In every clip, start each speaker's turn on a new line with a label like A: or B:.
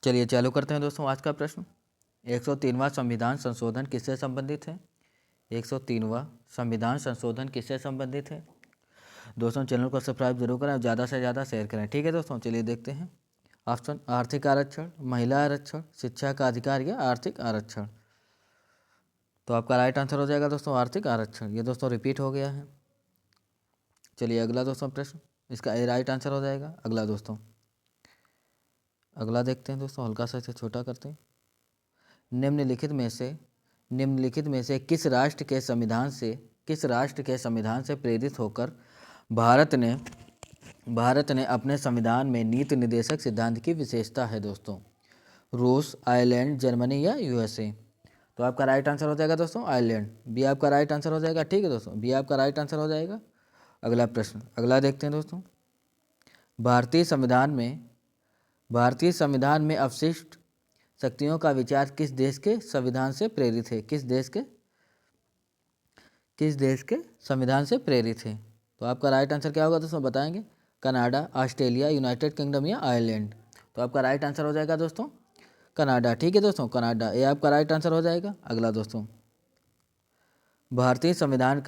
A: चलिए चालू करते हैं दोस्तों आज का प्रश्न। 103वां संविधान संशोधन किससे संबंधित है? 103वां संविधान संशोधन किससे संबंधित है? दोस्तों चैनल को सब्सक्राइब जरूर करें और ज़्यादा से ज़्यादा शेयर करें। ठीक है दोस्तों, चलिए देखते हैं। ऑप्शन आर्थिक आरक्षण, महिला आरक्षण, शिक्षा का अधिकार या आर्थिक आरक्षण। तो आपका राइट आंसर हो जाएगा दोस्तों आर्थिक आरक्षण। ये दोस्तों रिपीट हो गया है। चलिए अगला दोस्तों प्रश्न, इसका ए राइट आंसर हो जाएगा। अगला दोस्तों अगला देखते हैं दोस्तों, हल्का सा इसे छोटा करते हैं। निम्नलिखित में से किस राष्ट्र के संविधान से प्रेरित होकर भारत ने अपने संविधान में नीति निर्देशक सिद्धांत की विशेषता है दोस्तों? रूस, आयरलैंड, जर्मनी या यूएसए। तो आपका राइट आंसर हो जाएगा दोस्तों आयरलैंड। बी आपका राइट आंसर हो जाएगा। ठीक है दोस्तों, बी आपका राइट आंसर हो जाएगा। अगला प्रश्न, अगला देखते हैं दोस्तों। भारतीय संविधान में अवशिष्ट शक्तियों का विचार किस देश के संविधान से प्रेरित है? किस देश के संविधान से प्रेरित है? तो आपका राइट आंसर क्या होगा दोस्तों, बताएंगे। कनाडा, ऑस्ट्रेलिया, यूनाइटेड किंगडम या आयरलैंड। तो आपका राइट आंसर हो जाएगा दोस्तों कनाडा। ठीक है दोस्तों, कनाडा, ये आपका राइट आंसर हो जाएगा। अगला दोस्तों, भारतीय संविधान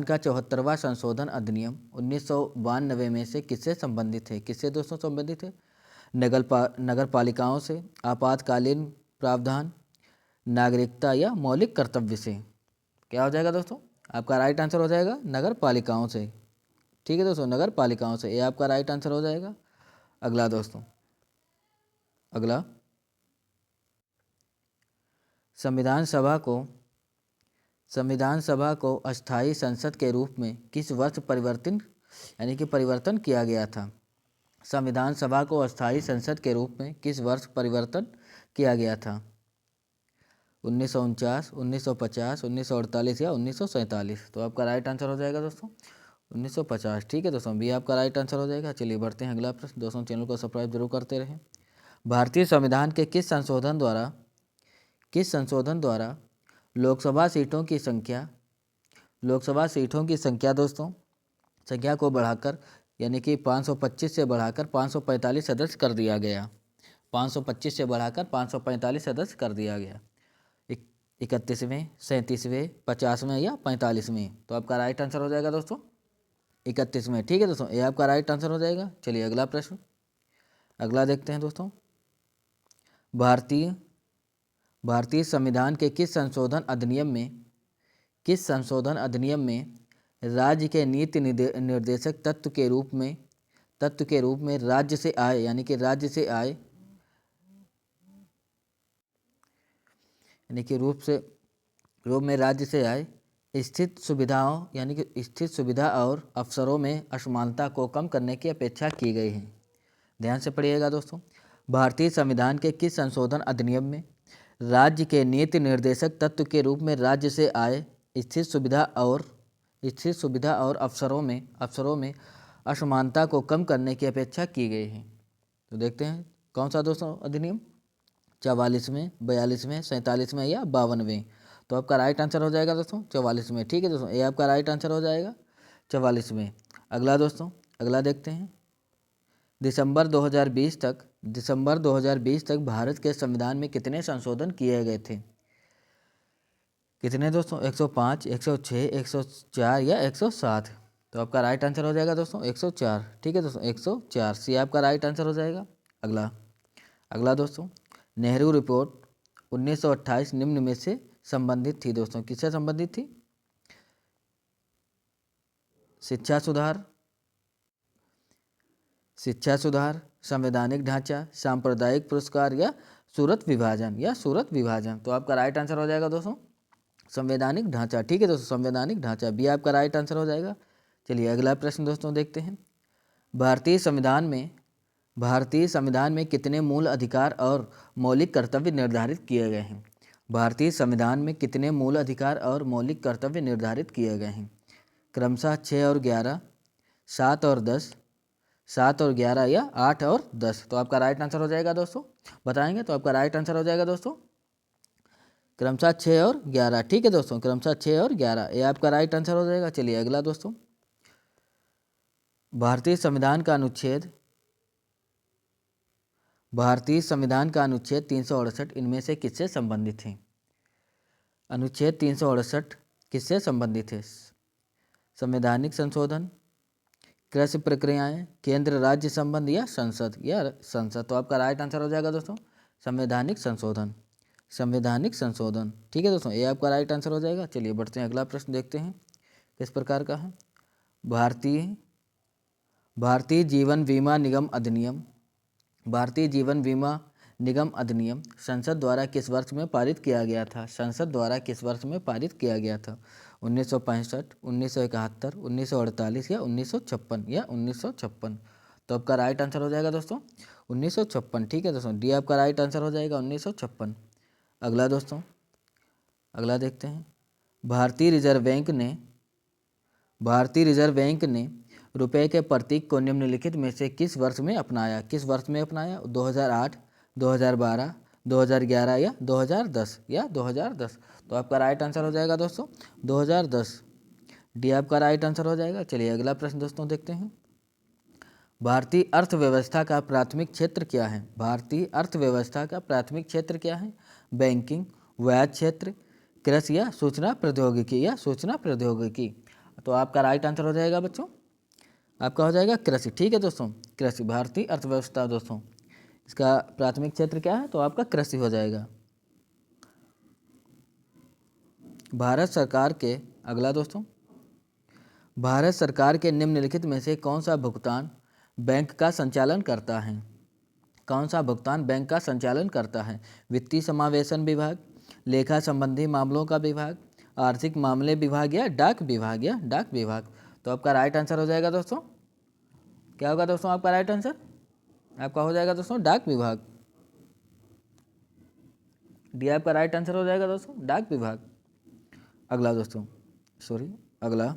A: का 74वां संशोधन अधिनियम 1992 में से किससे संबंधित है? किससे दोस्तों संबंधित है? नगर पालिकाओं से, आपातकालीन प्रावधान, नागरिकता या मौलिक कर्तव्य से। क्या हो जाएगा दोस्तों? आपका राइट आंसर हो जाएगा नगर पालिकाओं से। ठीक है दोस्तों, नगर पालिकाओं से, ये आपका राइट आंसर हो जाएगा। अगला दोस्तों, अगला, संविधान सभा को अस्थायी संसद के रूप में किस वर्ष परिवर्तन किया गया था? संविधान सभा को अस्थायी संसद के रूप में किस वर्ष परिवर्तन किया गया था? 1949, 1950, 1948 या 1947। तो आपका राइट आंसर हो जाएगा दोस्तों 1950। ठीक है दोस्तों, बी आपका राइट आंसर हो जाएगा। चलिए बढ़ते हैं अगला प्रश्न। दोस्तों चैनल को सब्सक्राइब जरूर करते रहें। भारतीय संविधान के किस संशोधन द्वारा लोकसभा सीटों की संख्या दोस्तों को बढ़ाकर, यानी कि 525 से बढ़ाकर 545 सदस्य कर दिया गया। 525 से बढ़ाकर 545 सदस्य कर दिया गया। 31वें, 37वें, 50वें या 45वें। तो आपका राइट आंसर हो जाएगा दोस्तों 31वें। ठीक है दोस्तों, ये आपका राइट आंसर हो जाएगा। चलिए अगला प्रश्न, अगला देखते हैं दोस्तों। भारतीय संविधान के किस संशोधन अधिनियम में राज्य के नीति निर्देशक तत्व के रूप में राज्य से आय, यानी कि राज्य से आय स्थित सुविधाओं, यानी कि स्थित सुविधा और अवसरों में असमानता को कम करने की अपेक्षा की गई है। ध्यान से पढ़िएगा दोस्तों। भारतीय संविधान के किस संशोधन अधिनियम में राज्य के नीति निर्देशक तत्व के रूप में राज्य से आय स्थित सुविधा और अवसरों में असमानता को कम करने की अपेक्षा की गई है? तो देखते हैं कौन सा दोस्तों अधिनियम, 44वें, 42वें, 47वें या 52वें। तो आपका राइट आंसर हो जाएगा दोस्तों 44वें। ठीक है दोस्तों, ये आपका राइट आंसर हो जाएगा 44वें। अगला दोस्तों, अगला देखते हैं। दिसंबर 2020 तक भारत के संविधान में कितने संशोधन किए गए थे? कितने दोस्तों? 105, 106, 104 या 107। तो आपका राइट आंसर हो जाएगा दोस्तों 104। ठीक है दोस्तों, 104 सी आपका राइट आंसर हो जाएगा। अगला दोस्तों, नेहरू रिपोर्ट 1928 निम्न में से संबंधित थी दोस्तों, किससे संबंधित थी? शिक्षा सुधार, संवैधानिक ढांचा, सांप्रदायिक पुरस्कार या सूरत विभाजन। तो आपका राइट आंसर हो जाएगा दोस्तों संवैधानिक ढांचा। ठीक है दोस्तों, संवैधानिक ढांचा, बी आपका राइट आंसर हो जाएगा। चलिए अगला प्रश्न दोस्तों देखते हैं। भारतीय संविधान में कितने मूल अधिकार और मौलिक कर्तव्य निर्धारित किए गए हैं? भारतीय संविधान में कितने मूल अधिकार और मौलिक कर्तव्य निर्धारित किए गए हैं? क्रमशः 6 और 11, 7 और 10, 7 और 11 या 8 और 10। तो आपका राइट आंसर हो जाएगा दोस्तों, बताएंगे। तो आपका राइट आंसर हो जाएगा दोस्तों क्रमशः 6 और 11। ठीक है दोस्तों, क्रमशः 6 और 11, ये आपका राइट आंसर हो जाएगा। चलिए अगला दोस्तों, भारतीय संविधान का अनुच्छेद भारतीय संविधान का अनुच्छेद 368 इनमें से किससे संबंधित है? अनुच्छेद 368 किससे संबंधित है? संवैधानिक संशोधन, कृषि प्रक्रियाएं, केंद्र राज्य संबंध या संसद। तो आपका राइट आंसर हो जाएगा दोस्तों संवैधानिक संशोधन। संवैधानिक संशोधन, ठीक है दोस्तों, ये आपका राइट आंसर हो जाएगा। चलिए बढ़ते हैं, अगला प्रश्न देखते हैं किस प्रकार का है। भारतीय जीवन बीमा निगम अधिनियम, भारतीय जीवन बीमा निगम अधिनियम संसद द्वारा किस वर्ष में पारित किया गया था? संसद द्वारा किस वर्ष में पारित किया गया था? 1965, 1971, 1948 या 1956 या 1956। तो आपका राइट आंसर हो जाएगा दोस्तों 1956, ठीक है दोस्तों, डी आपका राइट आंसर हो जाएगा 1956। अगला दोस्तों, अगला देखते हैं। भारतीय रिजर्व बैंक ने रुपए के प्रतीक को निम्नलिखित में से किस वर्ष में अपनाया? किस वर्ष में अपनाया? 2008, 2012, 2011 या 2010 या 2010। तो आपका राइट आंसर हो जाएगा दोस्तों 2010, डी आपका राइट आंसर हो जाएगा। चलिए अगला प्रश्न दोस्तों देखते हैं। भारतीय अर्थव्यवस्था का प्राथमिक क्षेत्र क्या है? भारतीय अर्थव्यवस्था का प्राथमिक क्षेत्र क्या है? बैंकिंग, वाणिज्य क्षेत्र, कृषि या सूचना प्रौद्योगिकी। तो आपका राइट आंसर हो जाएगा बच्चों, आपका हो जाएगा कृषि, ठीक है दोस्तों, कृषि। भारतीय अर्थव्यवस्था दोस्तों इसका प्राथमिक क्षेत्र क्या है? तो आपका कृषि हो जाएगा। भारत सरकार के, अगला दोस्तों, भारत सरकार के निम्नलिखित में से कौन सा भुगतान बैंक का संचालन करता है? कौन सा भुगतान बैंक का संचालन करता है? वित्तीय समावेशन विभाग, लेखा संबंधी मामलों का विभाग, आर्थिक मामले विभाग या डाक विभाग। तो आपका राइट आंसर हो जाएगा दोस्तों, क्या होगा दोस्तों आपका राइट आंसर? आपका हो जाएगा दोस्तों डाक विभाग, डी आपका राइट आंसर हो जाएगा दोस्तों डाक विभाग। अगला दोस्तों, अगला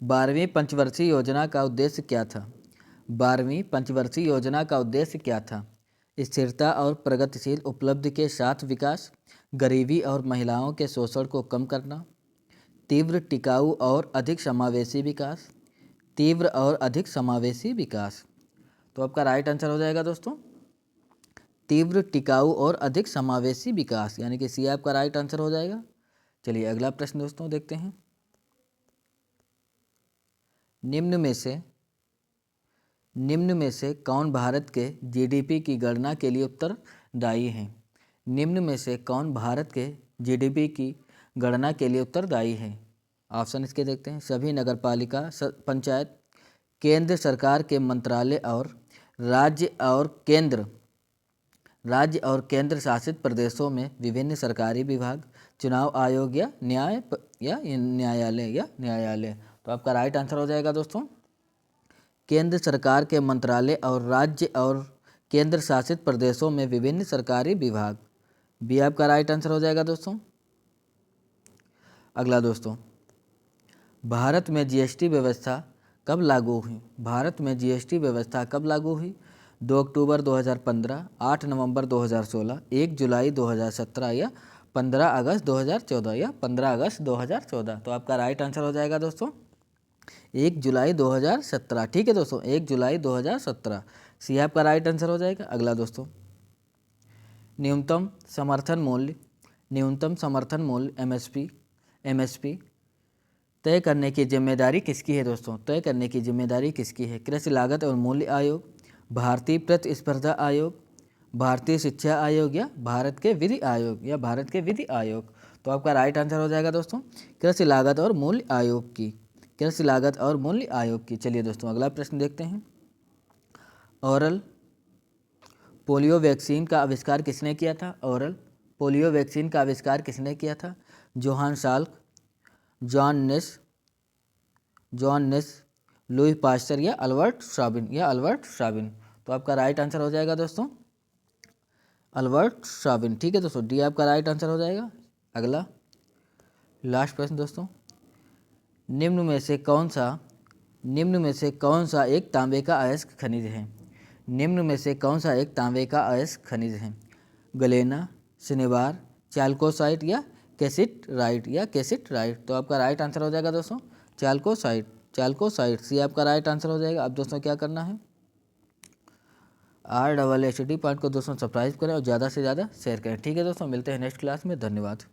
A: 12वीं पंचवर्षीय योजना का उद्देश्य क्या था? 12वीं पंचवर्षीय योजना का उद्देश्य क्या था? स्थिरता और प्रगतिशील उपलब्धि के साथ विकास, गरीबी और महिलाओं के शोषण को कम करना, तीव्र, टिकाऊ और अधिक समावेशी विकास, तीव्र और अधिक समावेशी विकास। तो आपका राइट आंसर हो जाएगा दोस्तों तीव्र, टिकाऊ और अधिक समावेशी विकास, यानी कि सी आपका राइट आंसर हो जाएगा। चलिए अगला प्रश्न दोस्तों देखते हैं। निम्न में से कौन भारत के जीडीपी की गणना के लिए उत्तरदायी है? निम्न में से कौन भारत के जीडीपी की गणना के लिए उत्तरदायी है? ऑप्शन इसके देखते हैं। सभी नगरपालिका पंचायत, केंद्र सरकार के मंत्रालय और राज्य और केंद्र शासित प्रदेशों में विभिन्न सरकारी विभाग, चुनाव आयोग या न्यायालय। तो आपका राइट आंसर हो जाएगा दोस्तों केंद्र सरकार के मंत्रालय और राज्य और केंद्र शासित प्रदेशों में विभिन्न सरकारी विभाग, बी आपका राइट आंसर हो जाएगा दोस्तों। अगला दोस्तों, भारत में जीएसटी व्यवस्था कब लागू हुई? भारत में जीएसटी व्यवस्था कब लागू हुई? 2 अक्टूबर 2015, 8 नवंबर 2016, 1 जुलाई 2017 या 15 अगस्त 2014 या 15 अगस्त 2014। तो आपका राइट आंसर हो जाएगा दोस्तों 1 जुलाई 2017, ठीक है दोस्तों, 1 जुलाई 2017, सी आपका राइट आंसर हो जाएगा। अगला दोस्तों, न्यूनतम समर्थन मूल्य एमएसपी तय करने की जिम्मेदारी किसकी है दोस्तों? तय करने की जिम्मेदारी किसकी है? कृषि लागत और मूल्य आयोग, भारतीय प्रतिस्पर्धा आयोग, भारतीय शिक्षा आयोग या भारत के विधि आयोग। तो आपका राइट आंसर हो जाएगा दोस्तों कृषि लागत और मूल्य आयोग की। चलिए दोस्तों अगला प्रश्न देखते हैं। ओरल पोलियो वैक्सीन का आविष्कार किसने किया था? ओरल पोलियो वैक्सीन का आविष्कार किसने किया था? जोहान साल्क, जॉन नेस, लुई पास्चर या अल्बर्ट साबिन। तो आपका राइट आंसर हो जाएगा दोस्तों अल्बर्ट साबिन, ठीक है दोस्तों, डी आपका राइट आंसर हो जाएगा। अगला लास्ट प्रश्न दोस्तों, निम्न में से कौन सा एक तांबे का अयस्क खनिज है? निम्न में से कौन सा एक तांबे का अयस्क खनिज है? गलेना, सिनेबार, चाल्कोसाइट या कैसिटराइट। तो आपका राइट आंसर हो जाएगा दोस्तों चाल्कोसाइट, सी आपका राइट आंसर हो जाएगा। अब दोस्तों क्या करना है, RSSD पॉइंट को दोस्तों सब्सक्राइब करें और ज़्यादा से ज़्यादा शेयर करें। ठीक है दोस्तों, मिलते हैं नेक्स्ट क्लास में। धन्यवाद।